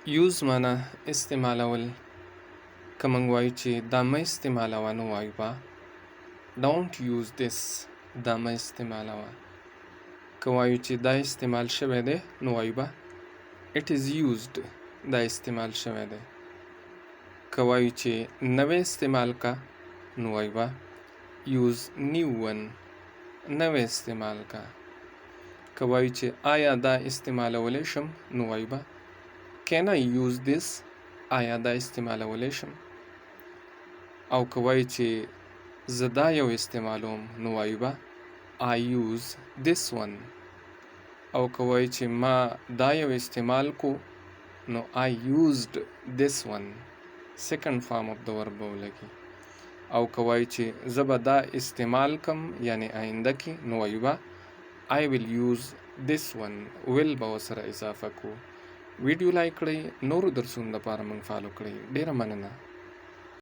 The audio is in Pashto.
use معنا استعمالول که موږ وایو چې دا مه استعمالوه نو وایو به don't use this دا مه استعمالوه. که وایو چې دا استعمال شوی دی نو وایو به it is used دا استعمال شوی دی. که وایو چې نوی استعمال کا نو وایو به use new one نوی استعمال کا. که وایو چې آیا دا استعمالولی شم نو وایو به can I use this آیا دا استعمالولی شم. او که وایو چې زه دا یو استعمالوم نو وایو به I use this one. او که وایو چې ما دا یو استعمال کو نو I used this one second form of the verb ولګي. او که وایو چې زه به دا استعمال کم یعنی آینده کې نو وایو به I will use this one will به ورسره اضافه کو. ویډیو لایک کړئ، نورو درسونو لپاره موږ فالو کړئ. ډیره مننه.